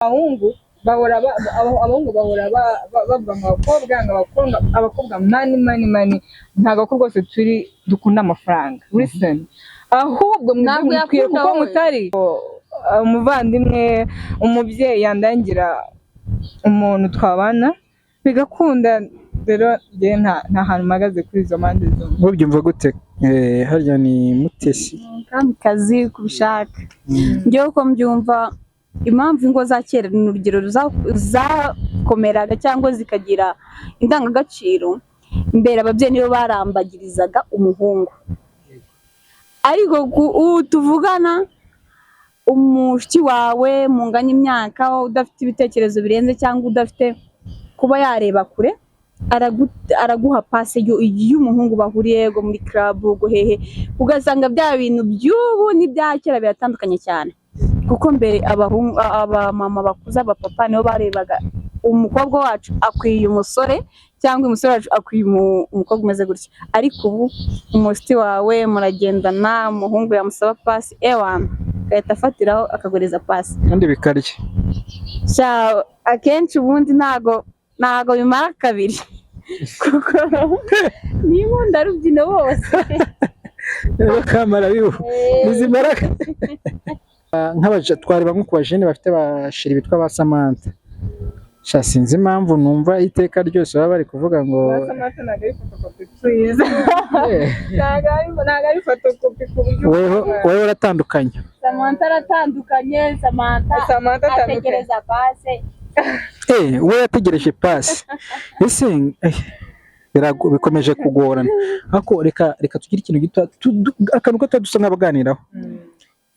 abahungu bahora bavuga ngo abakobwa mani ntabwo ko rwose dukunda amafaranga. Listen, ahubwo mwebwe kuko mutari umuvandimwe umubyeyi yandangira umuntu twabana bigakunda. Rero nge nta hantu mpagaze kuri izo mpande zombi. Ubyumva gute? Harya ni Mutesi Kamikazi kubishaka. Njyewe uko mbyumva, impamvu ingo za kera ni urugero zakomeraga cyangwa zikagira indangagaciro. Mbere ababyeyi nibo barambagirizaga umuhungu, ariko ubu tuvugana umushiki wawe munganya imyaka, udafite ibitekerezo birenze cyangwa udafite kuba yareba kure, araguha pase y'umuhungu bahuriye go muri club guhehe, ugasanga bya bintu by'ubu n'ibya kera biratandukanye cyane. Kuko mbere abamama bakuza abapapa nibo barebaga umukobwa wacu akwiye umusore cyangwa umusore wacu akwiye umukobwa umeze gutya, ariko ubu umushiti wawe muragendana, umuhungu yamusaba pasi ewana gahita afatiraho akagureza pasi kandi bikarya. Akenshi ubundi ntago bimara kabiri kuko ninkunda rubyino bose bakamara biho nizimara. Twareba nko ku bajene bafite bashiri bitwa ba Samantha. Sinzi impamvu numva iteka ryose baba bari kuvuga ngo Samantha ntago ari fotokopi twiza. Ntago ari fotokopi ku buryo wowe uratandukanye. Samantha aratandukanye. Samantha ategereza pase. We yategereje pasi. Ese bikomeje kugorana. Ariko reka tugire ikintu gito akantu gato dusa nk'abaganiraho.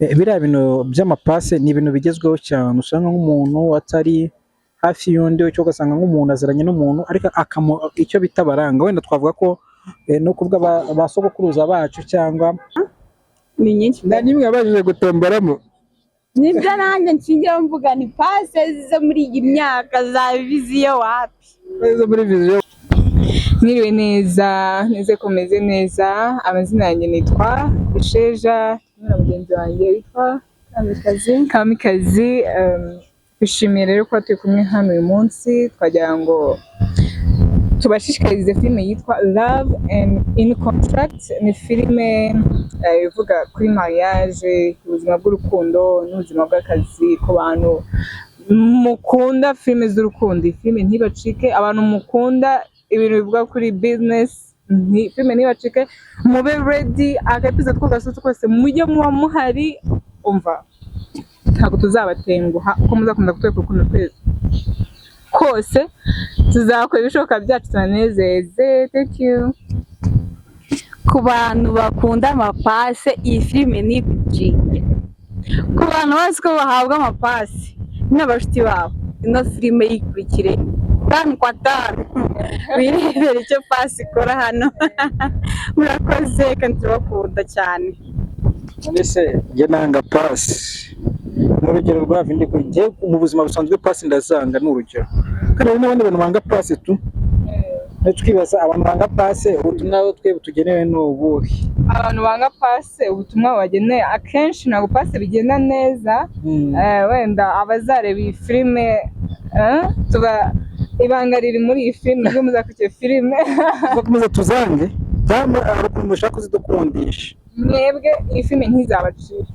Biriya bintu by'amapase ni ibintu bigezweho cyane. Usanga nk'umuntu atari hafi y'undi, cyo ugasanga nk'umuntu aziranye n'umuntu ariko icyo bita baranga. Wenda twavuga ko no kubwa basogokuruza bacu cyangwa ni nyinshi nimwe yabajije gutomboramo. Nibyo nanjye nshingira mvuga ni pase zo muri iyi myaka za viziyo wapi. Zo muri viziyo. Mwiriwe neza, neze komeze neza. Amazina yanjye nitwa Isheja, na mugenzi wanjye witwa Kamikazi. Twishimiye rero ko turi kumwe hano uyu munsi, twagira ngo tubashishikarize filime yitwa Love and in Contract. Ni filime ivuga kuri mariage, ubuzima bw'urukundo n'ubuzima bw'akazi ku bantu mukunda filime z'urukundo. Filime ntibacike, abantu mukunda ibintu bivuga kuri business, filime ntibacike, mube ready. Akapizo tw'agasutse kose mujye muba muhari, umva ntabwo tuzabatenguha uko muzakunda kutwereka urukundo twese kose, tuzakora ibishoboka byacu tunanezeze. Thank you. Ku bantu bakunda amapase, iyi filime ni bicike. Ku bantu bose ko bahabwa amapase n'abashiti babo, ino filime yikurikire tanu kwa tanu birebera icyo pasi ikora hano. Murakoze kandi turabakunda cyane. Ese njye nanga pasi. N'urugero rwa vindi kujye mu buzima busanzwe pasi ndazanga n'urugero. Kandi n'abandi bantu banga pasi tu. Twibaza abantu banga pase ubutumwa twe butugenewe n'ubuhe? Abantu banga pase ubutumwa bageneye akenshi ntabwo pase bigenda neza. Wenda abazareba iyi filime tuba ibanga riri muri iyi filime ryo muzakurikiye filime bakomeza tuzange cyangwa arukuntu mushaka kuzidukundisha. Mwebwe iyi filime ntizabacira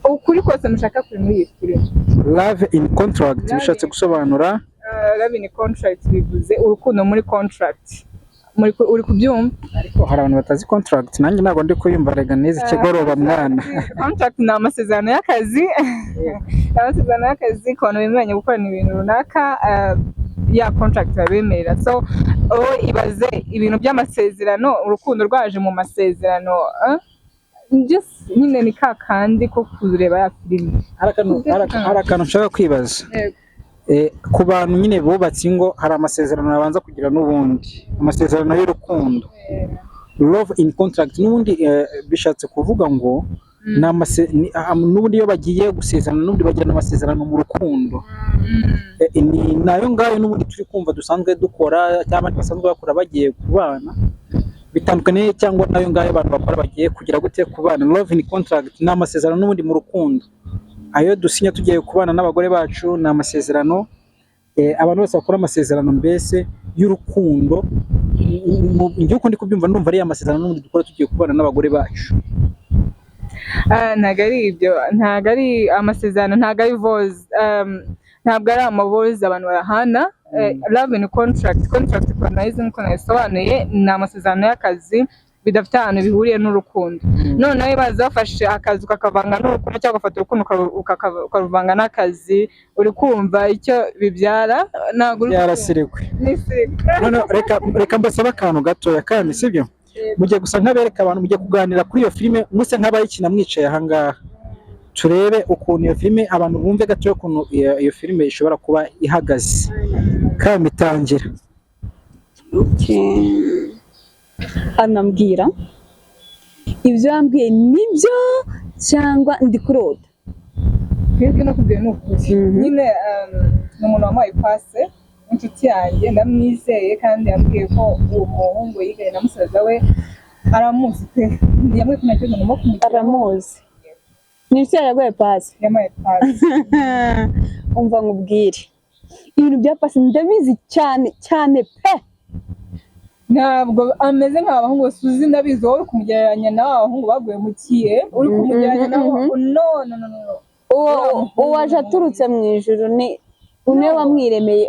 ukuri kose mushaka kuri muri iyi filime. Love in Contract bishatse gusobanura Love in Contract bivuze urukundo muri contract. Uri kubyumva? Ariko hari abantu batazi contract, nanjye ntabwo ndi kuyumva. Rega neza ikigoroba mwana. Contract ni amasezerano y'akazi. Amasezerano y'akazi ku bantu bemeranya gukorana ibintu runaka, ya contract babemerera. So ibaze ibintu by'amasezerano, urukundo rwaje mu masezerano. Just nyine ni kakandi ko kureba ya filime. Hari akantu nshaka kwibaza. Ku bantu nyine bubatse ingo hari amasezerano babanza kugira n'ubundi amasezerano y'urukundo. Love in Contract n'ubundi bishatse kuvuga ngo n'ubundi iyo bagiye gusezerana n'ubundi bagirana amasezerano mu rukundo. Ni nayo ngayo n'ubundi turi kumva dusanzwe dukora cyangwa basanzwe bakora bagiye kubana, bitandukanye cyangwa nayo ngayo abantu bakora bagiye kugira gute kubana. Love in Contract ni amasezerano n'ubundi mu rukundo. ayo dusinya tugiye kubana n'abagore bacu ni amasezerano abantu bose bakora amasezerano mbese y'urukundo. Njye uko ndi kubyumva numva ari amasezerano n'ubundi dukora tugiye kubana n'abagore bacu. Ntabwo ari ibyo, ntabwo ari amasezerano, ntabwo ari voze, ntabwo ari amavoze abantu barahana. Love in contract kwa nayizi nkuko nayisobanuye ni amasezerano y'akazi bidafite ahantu bihuriye n'urukundo. Noneho baza bafashe akazi ukakavanga n'urukundo cyangwa ugafata urukundo ukavanga n'akazi, uri kumva icyo bibyara? Ntabwo uri byarasirikwe. None reka mbasaba akantu gatoya kandi sibyo, mugiye gusa nk'abereka abantu, mugiye kuganira kuri iyo filime mwese nk'abayikina mwicaye ahangaha, turebe ukuntu iyo filime abantu bumve gatoya ukuntu iyo filime ishobora kuba ihagaze kandi itangira. Anambwira ibyo yambwiye nibyo cyangwa ndi kurota? Twebwe no kubwira n'ukuri nyine ni umuntu wampaye pase inshuti yanjye, ndamwizeye kandi yambwiye ko uwo muhungu yiganye na musaza we aramuzi pe, yambwiye ko nacyo ngomba kumujya aramuzi. Ni inshuti yaguye pase? Yampaye pase. Umva nkubwire ibintu bya pase ndabizi cyane cyane pe. Ntabwo ameze nk'abahungu bose uzi, ndabizi wowe uri kumugereranya n'abahungu baguye mu kiye, uri kumugereranya nabo. No. Uwo waje aturutse mu ijuru ni niwe wamwiremeye,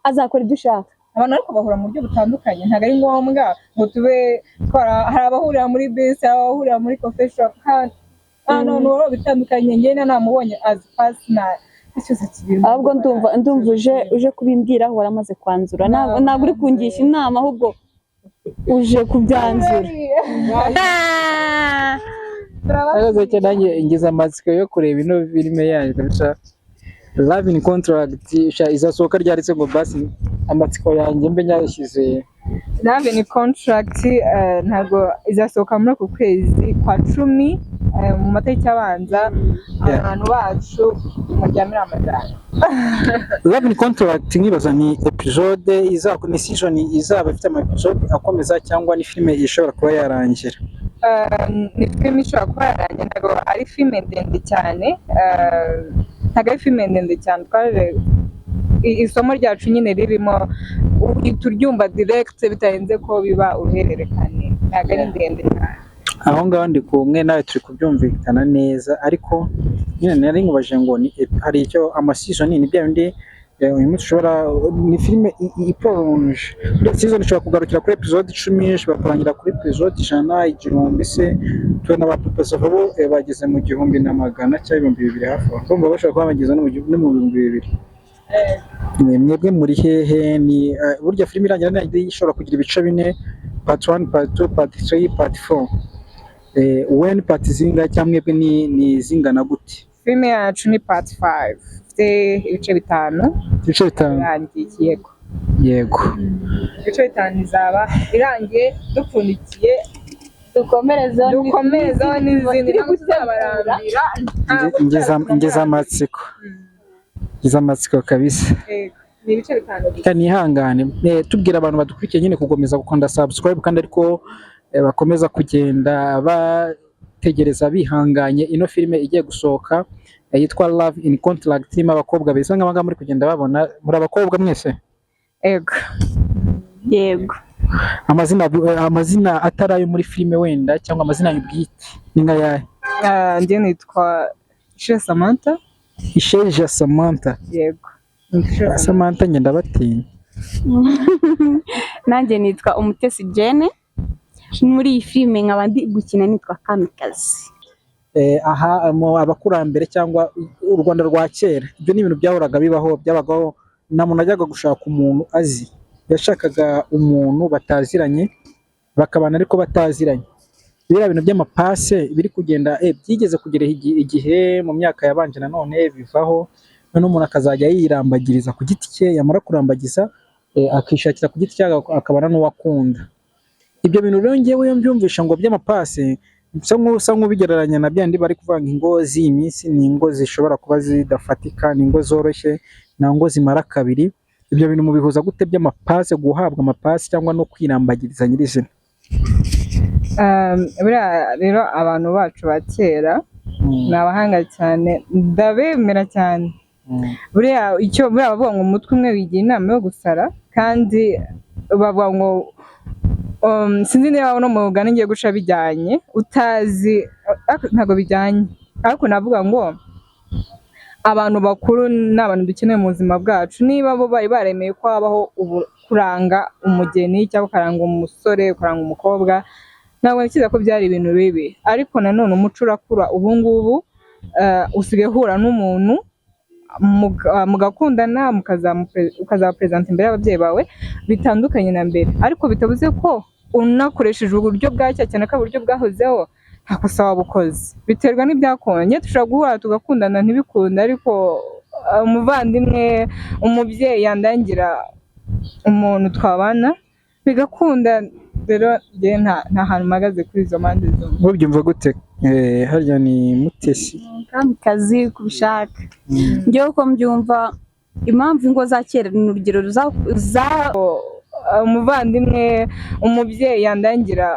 azakora ibyo ushaka. Abantu ariko bahura mu buryo butandukanye, ntabwo ari ngombwa ngo tube hari abahurira muri bisi, hari abahurira muri coffee shop, ahantu baba bitandukanye. Njye namubonye as personal. Ahubwo ndumva uje kubimbwira waramaze kwanzura, ntabwo uri kungisha inama ahubwo uje kubyanzura. Araza cyane nanjye ngize amatsiko yo kureba ino filime yanyu kabisa. Love in contract izasohoka ryaretse ngo basi amatsiko yanjye mbe nyashyize. Love in contract ntabwo izasohoka muri uku kwezi kwa 10 mu matariki abanza. Abantu bacu mujyamira amajyana. Love in contract nkibaza ni episode ni season izaba ifite ama episode akomeza cyangwa ni filime ishobora kuba yarangira? Ni filime ishobora kuba yarangira, ntabwo ari filime ndende cyane. Ntabwo ari filime ndende cyane, twaje isomo ryacu nyine ririmo turyumva direct bitarenze ko biba uruhererekane, ntabwo ari ndende cyane. Aho ngaho ndi kumwe nawe turi kubyumvikana neza, ariko nyine nari nkubaje ngo hari icyo amasizon ni bya bindi uyu munsi ushobora ni filime iprolonge. Season ishobora kugarukira kuri episode 10, ishobora kurangira kuri episode 100, igihumbi se. Tubona abapapa bo bageze mu 1,100 cyangwa 2,000 hafi aho. Kumva bashobora kuba bageze no mu 2,000. Mwebwe muri hehe? Ni burya filime irangira ishobora kugira ibice 4, part 1, part 2, part 3, part 4. When part zinga cyangwa mwebwe ni zingana gute? Filime yacu ni part 5, ifite ibice 5. Ibice 5 yego. Ibice 5 izaba irangiye dupfundikiye, dukomerezaho n'izindi tuzabarambira. Ngeze amatsiko kabisa. Ni ibice 5. Kandi ihangane tubwira abantu badukurikiye nyine kugomeza gukanda subscribe, kandi ariko bakomeza kugenda bategereza bihanganye ino filime igiye gusohoka yitwa Love in Contract. Irimo abakobwa bisa nk'abanga muri kugenda babona, muri abakobwa mwese? Yego. Amazina atari ayo muri filime wenda cyangwa amazina y'ubwite ni nka yahe? Njye nitwa Isheja Samantha. Isheja Samantha? Yego. Samantha njye ndabatinya. Nanjye nitwa Umutesi Jane. Muri iyi filime nkaba ndi gukina nitwa Kamikazi. Aha abakurambere cyangwa u Rwanda rwa kera, ibyo ni ibintu byahoraga bibaho, byabagaho. Na muntu ajyaga gushaka umuntu azi, yashakaga umuntu bataziranye bakabana ariko bataziranye. Biriya bintu by'amapase biri kugenda byigeze kugera igihe mu myaka yabanje nanone bivaho, none umuntu akazajya yirambagiriza ku giti cye, yamara kurambagiza akishakira ku giti cye akabana n'uwakunda. Ibyo bintu rero ngewe mbyumvisha ngo by'amapase usa nk'ubigereranya na byandi bari kuvanga ingo z'iyi minsi. Ni ingo zishobora kuba zidafatika, ni ingo zoroshye, na ngo zimara kabiri. Ibyo bintu mubihuza gute by'amapase, guhabwa amapase cyangwa no kwirambagiriza nyirizina? Rero abantu bacu ba kera ni abahanga cyane ndabemera cyane. Buriya bavuga ngo umutwe umwe wigira inama yo gusara, kandi bavuga ngo sinzi niba no mu mugani ngiye guca bijyanye utazi ntabwo bijyanye, ariko navuga ngo abantu bakuru ni abantu dukeneye mu buzima bwacu. Niba bo bari baremeye ko habaho kuranga umugeni cyangwa ukaranga umusore ukaranga umukobwa, ntabwo ntekereza ko byari ibintu bibi. Ariko nanone umuco urakura ubu ngubu, usigaye uhura n'umuntu mugakundana ukazamupresenta imbere y'ababyeyi bawe bitandukanye na mbere, ariko bitavuze ko unakoresheje uburyo bwa cyane ko uburyo bwahozeho nta kosa waba ukoze, biterwa n'ibyakonye. Dushobora guhura tugakundana ntibikunde, ariko umuvandimwe umubyeyi yandangira umuntu twabana bigakunda. Rero njye nta hantu mpagaze kuri izo mpande zombi. Mubyumva gute? Harya ni Mutesi Kamikazi kubishaka. Njyewe uko mbyumva, impamvu ingo za kera ni urugero umuvandimwe umubyeyi yandangira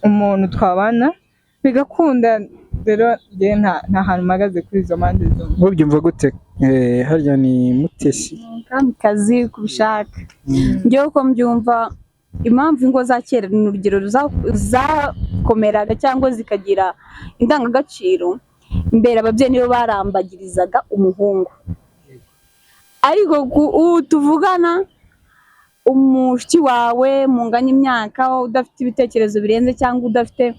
umuntu twabana bigakunda. Rero njye nta hantu mpagaze kuri izo mpande zombi. Mubyumva gute? Harya ni Mutesi Kamikazi kubishaka. Njyewe uko mbyumva, impamvu ingo za kera ni urugero zakomeraga cyangwa zikagira indangagaciro. Mbere ababyeyi nibo barambagirizaga umuhungu, ariko ubu tuvugana umushiki wawe munganya imyaka, udafite ibitekerezo birenze cyangwa udafite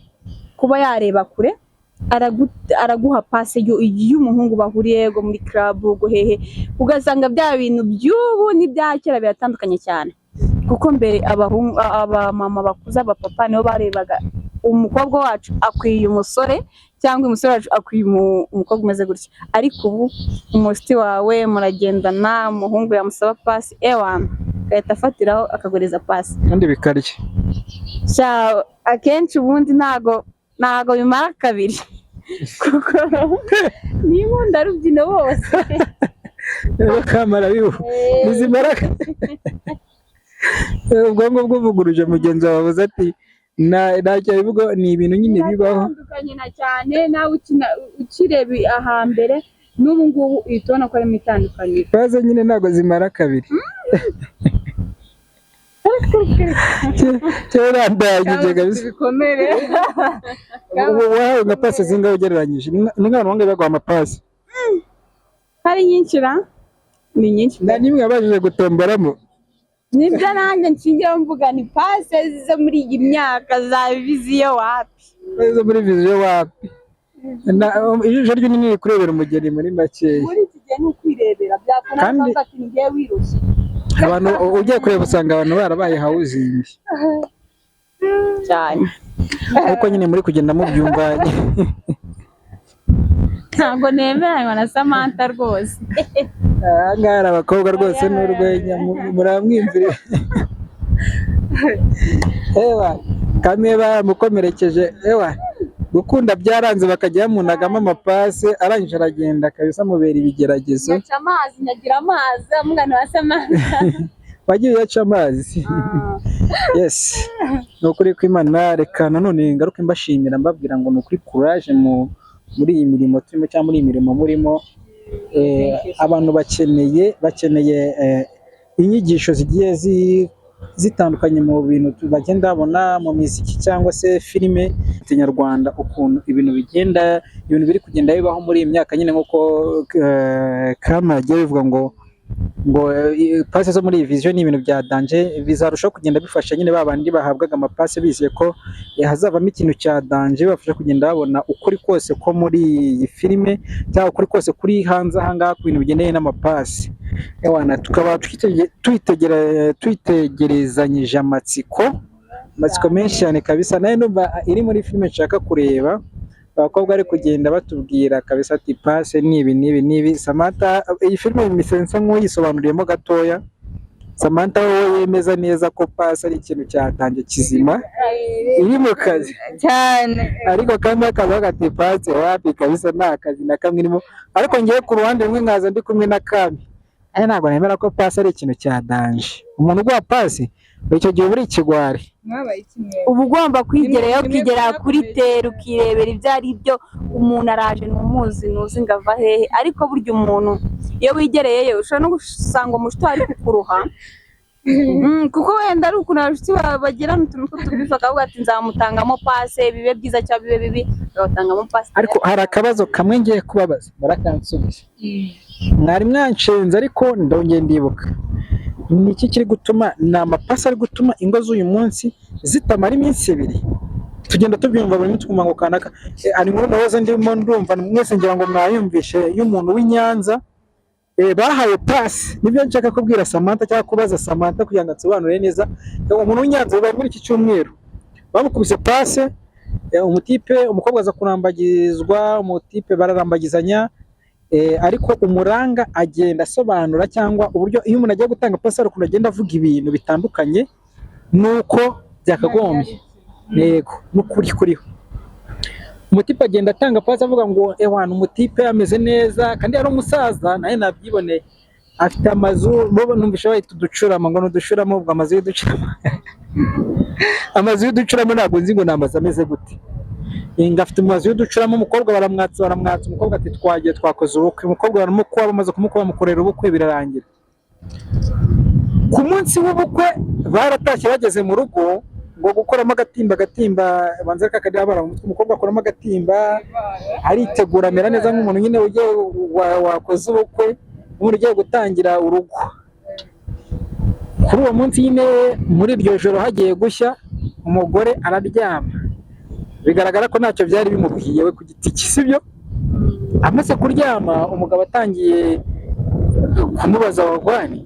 kuba yareba kure, araguha pase y'umuhungu bahuriye go muri club guhehe, ugasanga bya bintu by'ubu n'ibya kera biratandukanye cyane. Kuko mbere abamama bakuze, abapapa nibo barebaga umukobwa wacu akwiye umusore cyangwa umusore wacu akwiye umukobwa umeze gutya, ariko ubu umushiti wawe muragendana, umuhungu yamusaba pasi ewana agahita afatiraho akagureza pasi kandi bikarya. Akenshi ubundi ntago bimara kabiri kuko n'inkunda rubyino bose bakamara bibu bizimara. Ubwonko bw'uvuguruje mugenzi wawe avuze ati ntacyo bivuga, ni ibintu nyine bibaho bitandukanye na cyane. Nawe ukireba ahambere n'ubu ngubu uhita ubona ko harimo itandukaniro. baze nyine ntabwo zimara kabiri. Kera ndagije kabisa bikomere. wahawe nka pasi zingahe ugereranyije? Ni nk'abantu bangahe baguha amapasi? Hari nyinshi ni nyinshi. nta n'imwe yabashije gutomboramo? Nibyo nanjye nshingiyeho mvuga ni pase zo muri iyi myaka za viziyo wapi. Zo muri viziyo wapi? Ijisho ry'inini riri kurebera umugeni muri makeya. Muri iki gihe ni ukwirebera byakora mpamvu ati ngiye wirushye. Abantu ugiye kureba usanga abantu barabaye hawuzingi cyane, ariko nyine muri kugenda mubyumva. ntabwo nemeranywa na Samantha rwose. Aha ngaha hari abakobwa rwose n'urwenya muramwimvire. Ewa kamwe baramukomerekeje, ewa gukunda byaranze bakajya bamunagamo amapasi, arangije aragenda kabisa mubera ibigeragezo. Nyaca amazi, nyagira amazi umwana wa Samantha. Wagiye uyaca amazi? Yes, ni ukuri kw'Imana. Reka nanone ngaruke mbashimira mbabwira ngo ni ukuri courage muri iyi mirimo turimo cyangwa muri iyi mirimo murimo. Abantu bakeneye inyigisho zigiye zitandukanye mu bintu bagenda babona mu muziki cyangwa se filime nyarwanda, ukuntu ibintu biri kugenda bibaho muri iyi myaka nyine, nk'uko Kama yagiye bivuga ngo pasi zo muri iyi viziyo ni ibintu bya danje, bizarushaho kugenda bifasha nyine babandi bahabwaga amapasi bizeye ko hazavamo ikintu cya danje, bibafasha kugenda babona ukuri kose ko muri iyi filime cyangwa ukuri kose kuri hanze aha ngaha ku bintu bigendanye n'amapasi. Tukaba twitegerezanyije amatsiko menshi cyane kabisa. Nayo numva iri muri filime nshaka kureba, abakobwa ari kugenda batubwira kabisa ati pase ni ibi n'ibi n'ibi. Samantha iyi filime misensa nk'uyisobanuriyemo gatoya, Samantha wowe yemeza neza ko pase ari ikintu cyatangiye kizima iri mu kazi cyane, ariko kandi akaza ati pase wapi kabisa nta kazi na kamwe irimo. Ariko ngiye ku ruhande rumwe nkaza ndi kumwe na Kami, ntabwo nemera ko pasi ari ikintu cya danje. Umuntu uguha pasi icyo gihe uri ikigwari. mwabaye kimwe uba ugomba kwigerayo ukigera kuri tera ukirebera ibyo ari byo. Umuntu araje ntumuzi ntuzi ngo ava hehe, ariko burya umuntu iyo wigereyeyo ushobora no gusanga umushito ari kukuruha kuko wenda ari ukuntu abashyitsi bagirana utuntu tw'utubifu akavuga ati nzamutangamo pase bibe byiza cyangwa bibe bibi agatangamo pase. Ariko hari akabazo kamwe ngiye kubabaza barakansubiza. Mwari mwanshenze ariko ndongeye ndibuka. Ni iki kiri gutuma ni amapasi ari gutuma ingo z'uyu munsi zitamara iminsi 2? Tugenda tubyumva buri munsi kumango kanaka. Ari nkuru nahoze ndimo ndumva mwese ngira ngo mwayumvishe y'umuntu w'Inyanza bahaye pasi. Nibyo nshaka kubwira Samantha cyangwa kubaza Samantha kugira ngo atsobanure neza. Umuntu w'Inyanza bari muri iki cyumweru bamukubise pasi, umutipe umukobwa aza kurambagizwa, umutipe bararambagizanya, ariko umuranga agenda asobanura cyangwa uburyo iyo umuntu agiye gutanga pasi ari agenda avuga ibintu bitandukanye nuko byakagombye. Yego n'ukuri kuriho. Umutipe agenda atanga pasi avuga ngo ewana umutipe ameze neza kandi ari umusaza naye nabyiboneye afite amazu bo numvisha bahita uducurama ngo nudushuramo ubwo amazu y'uducurama amazu y'uducuramo ntabwo nzi ngo namaze ameze gute. Ngafite amazu y'uducuramo umukobwa baramwatsa umukobwa ati twagiye twakoze ubukwe, umukobwa baramukuba bamaze kumukuba bamukorera ubukwe birarangira. Ku munsi w'ubukwe baratashye bageze mu rugo ngo gukoramo agatimba banze kakajya bara umukobwa akoramo agatimba aritegura amera neza nk'umuntu nyine ugiye wakoze ubukwe umuntu ugiye gutangira urugo. Kuri uwo munsi nyine muri iryo joro hagiye gushya umugore araryama, bigaragara ko ntacyo byari bimubwiye we ku giti cye, sibyo? Amaze kuryama umugabo atangiye kumubaza wagwani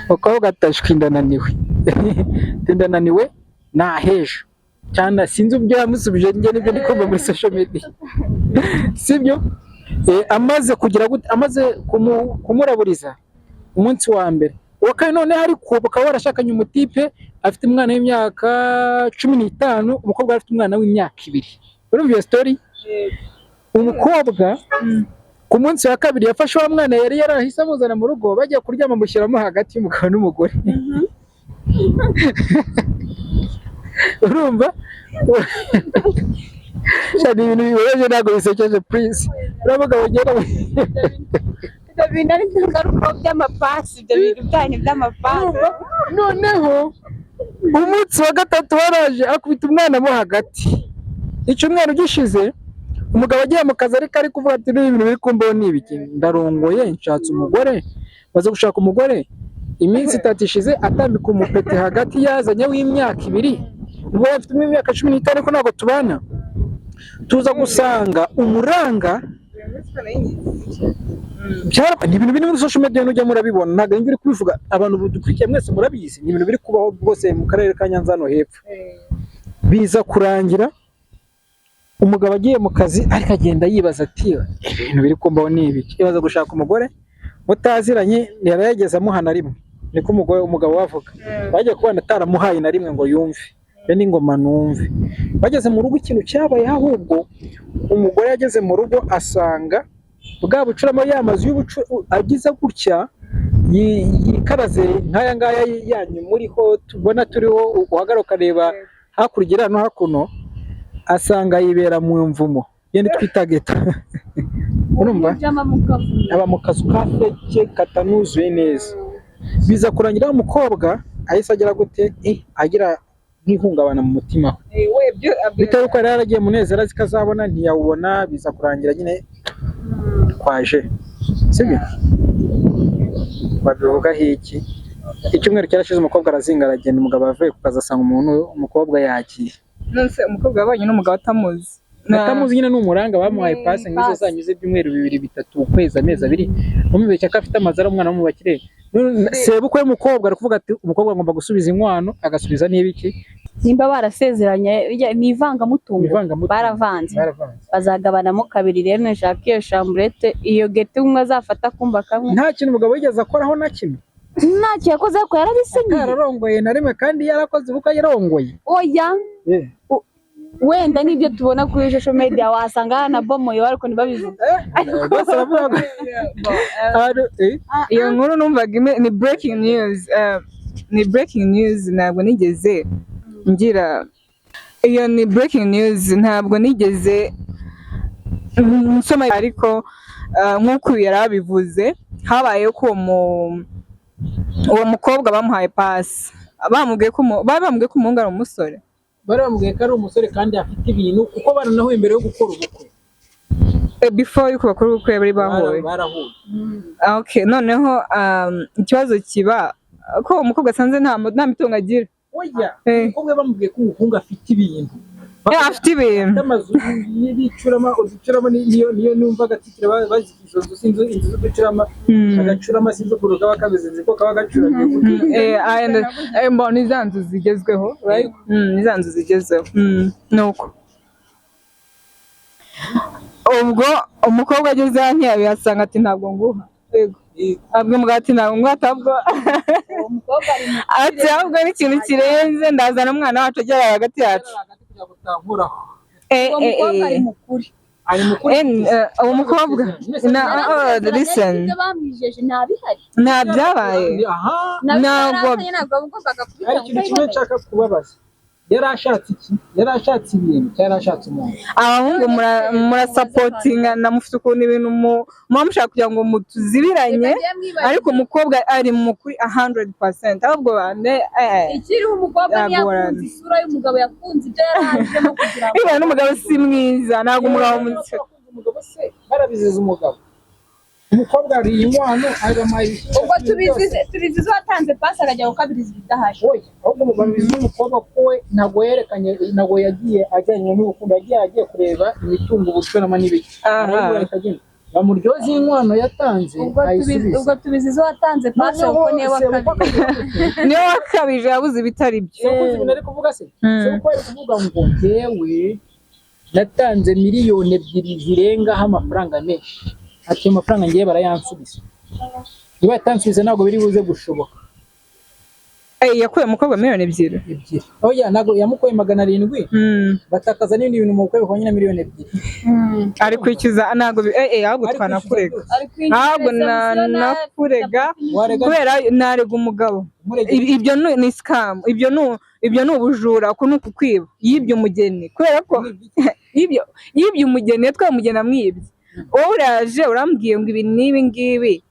umukobwa atashwe ndananiwe nahejo cyane sinzi ubyo yamusubije njye nibyo ndi kumva muri social media sibyo. Amaze kugira gute amaze kumuraburiza umunsi wa mbere wakane none hari kubuka warashakanye umutipe afite umwana w'imyaka 15 umukobwa afite umwana w'imyaka 2. Urumva iyo story? Umukobwa ku munsi wa kabiri yafashe wa mwana yari yarahise amuzana mu rugo bagiye kuryama mushyiramo hagati y'umugabo n'umugore. Urumva? Shadi ibintu bibaje ntabwo bisekeje please. Uravuga bagera ibintu ari ingaruka by'amapasi, ibyo bintu byanyu by'amapasi. Noneho umunsi wa gatatu waraje akubita umwana mo hagati. Icyumweru gishize umugabo agiye mu kazi ari kuvuga ati ibintu biri kumbaho n'ibiki ndarongoye nshatse umugore baza gushaka umugore iminsi 3 ishize atambika umupete hagati yazanye w'imyaka 2 ngo afite imyaka 15 ariko ntabwo tubana. Tuza gusanga umuranga byara ni ibintu biri muri social media n'ujya murabibona ntabwo ngiri kubivuga abantu dukurikiye mwese murabizi ni ibintu biri kubaho bwose mu karere ka Nyanza no hepfo. Biza kurangira umugabo agiye mu kazi ariko agenda yibaza ati ibintu biri kumbaho n'ibiki. Ibaza gushaka umugore mutaziranye yarayageze amuhana rimwe niko umugabo wavuga bagiye kubana ataramuhaye na rimwe ngo yumve be n'ingoma numve. Bageze mu rugo ikintu cyabaye ahubwo umugore yageze mu rugo asanga bwa bucuramo yamaze y'ubucu agize gutya yikaraze nkaya ngaya yanyu muriho tubona turiho uhagaruka reba hakurya no hakuno asanga yibera mu mvumo yende twita geta. Urumva aba mu kazu ka feke katanuzuye neza. Biza kurangira umukobwa ahise agira gute agira nk'ihungabana mu mutima bitewe ko yaragiye munezera zikazabona ntiyawubona. Biza kurangira nyine kwaje sibyo babivuga hiki. Icyumweru cyarashize umukobwa arazinga aragenda umugabo avuye ku kazi asanga umukobwa yagiye. Nonse umukobwa yabanye n'umugabo atamuzi nyine n'umuranga bamuhaye pasi ngizo zanyuze byumweru 2-3 ukwezi amezi 2 umubeshya ko afite amazara umwana mu bakire. Sebukwe y'umukobwa ari kuvuga ati umukobwa agomba gusubiza inkwano agasubiza n'ibiki nimba barasezeranye ni ivangamutungo baravanze bazagabanamo 2 rero nshaka iyo chambrette iyo gete umwe azafata kumba kamwe. Nta kintu umugabo yigeze akoraho na kimwe ntacyo yakoze ko yarabisinyiye yararongoye na rimwe kandi yarakoze ubuka yarongoye oya wenda n'ibyo tubona kuri social media wasanga na bomoyo ariko ntibabivuga. bose baravuga iyo nkuru numvaga ni breaking news. Ni breaking news ntabwo nigeze ngira. Iyo ni breaking news ntabwo nigeze nsoma, ariko nk'uko yari abivuze habaye ko uwo mukobwa bamuhaye pasi, bamubwiye ko umuhungu ari umusore, baramubwiye ko ari umusore kandi afite ibintu kuko baranahuye mbere yo gukora ubukwe. Before yuko bakora ubukwe bari bahuye. Okay, noneho ikibazo kiba ko umukobwa asanze nta mitungo agira. Oya, umukobwa bamubwiye ko umuhungu afite ibintu. Afite ibintu. Amazu y'ibicurama niyo numva gatitira bazikisho inzu z'uducurama, agacurama sinzo kuruka bakabizenze ko kaba gacuranye. Mbona izanzu zigezweho, right? Izanzu zigezweho. Nuko ubwo umukobwa ageze hano yasanga ati ntabwo nguha. Yego. Abwe mugati ntabwo ngwatabwo. Ati ahubwo ari ikintu kirenze, ndazana umwana wacu agera hagati yacu. Umukobwa ari mukuri. Uwo mukobwa listen, nta byabaye. Ntabwo ikintu nshaka kubabaza, yarashatse iki? Yarashatse ibintu cyangwa yarashatse umuntu? Abahungu murasapotingana, mufite ukuntu ibintu mushaka kugira ngo mutuzibiranye, ariko umukobwa ari mukuri 100%. Ahubwo ikiriho umukobwa yakunze isura y'umugabo, yakunze ibyo yarajemo kugira ngo n'umugabo si mwiza, ntabwo umugabo mwiza. Umugabo se barabizeza umugabo. Umukobwa ari inkwano agamaye. Ubwo tubizizo watanze pasi akajya gukabiriza ibidahari. Ahubwo babiziza umukobwa ko we ntago yerekanye, ntago yagiye ajyanye n'urukundo, yagiye kureba imitungo ubushoramani n'ibiki. Bamuryoza inkwano yatanze. Ubwo tubizizo watanze pasi uko niyo wakabije yabuze ibitari byo. Ibintu ari kuvuga se uko ari kuvuga ngo ngewe natanze miliyoni 2 zirengaho amafaranga menshi, ati amafaranga ngiye barayansubiza. Niba yatansubiza ntabwo biri buze gushoboka. Yakuye umukobwa miliyoni 2. Oya, ntabwo yamukoye 700. Batakaza n'ibindi bintu mu kwezi kwa miliyoni 2. Ari kwicuza ntabwo ahubwo twanakurega. Ntabwo nakurega kubera narega umugabo. Ibyo ni scam, ibyo ni ubujura, ko nuko kwiba. Yibye umugeni kubera ko yibye umugeni, twa umugeni amwibye. Wowe uraje urambwiye ngo ibi nibi ngibi,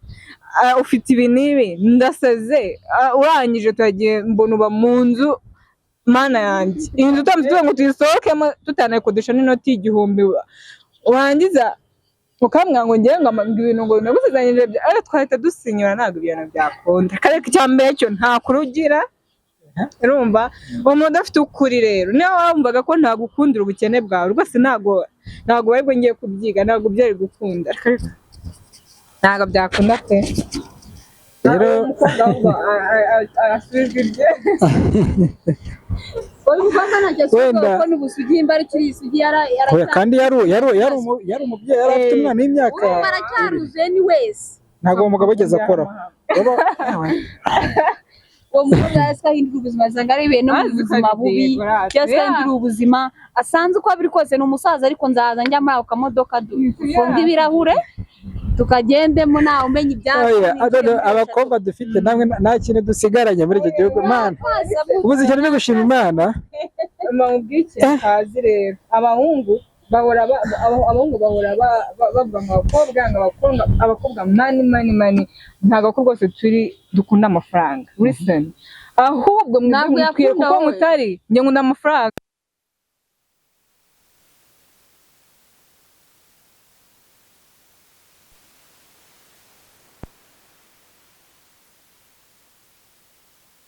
ufite ibi nibi, ndasaze, urangije twagiye mbona uba mu nzu, mana yanjye inzu tutamutse ngo tuyisohokemo tutanayikodesha n'inoti 1000, urangiza ukambwira ngo ngiye ngo ibintu ngo nagusezanyije, twahita dusinyura, ntabwo ibintu byakunda. Kare cyambere cyo nta kurugira, urumva umuntu udafite ukuri. Rero niyo wumvaga ko ntagukundira ubukene bwawe rwose, ntabwo wari ngiye kubyiga, ntabwo byari gukunda, ntabwo byakunda pe. Rero arasubijwe ibye. Wenda kandi yari umubyeyi, yari afite umwana w'imyaka. Ntabwo umugabo ageze akora. Uwo mukobwa yasahindura ubuzima, asanga ari ibintu ubuzima bubi, yasahindura ubuzima, asanze uko abiri kose ni umusaza, ariko nzaza njya muri ako kamodoka dufunga ibirahure tukagendemo, nawe umenya ibyacu. Abakobwa dufite namwe nta kintu dusigaranye muri icyo gihugu. Imana ubuze ikintu cyo gushima Imana. Mubwike hazi rero abahungu bahora bavuga ngo abakobwa mani ntago ko rwose dukunda amafaranga. Listen, ahubwo mwebwe mukwiye kuko mutari njye nkunda amafaranga.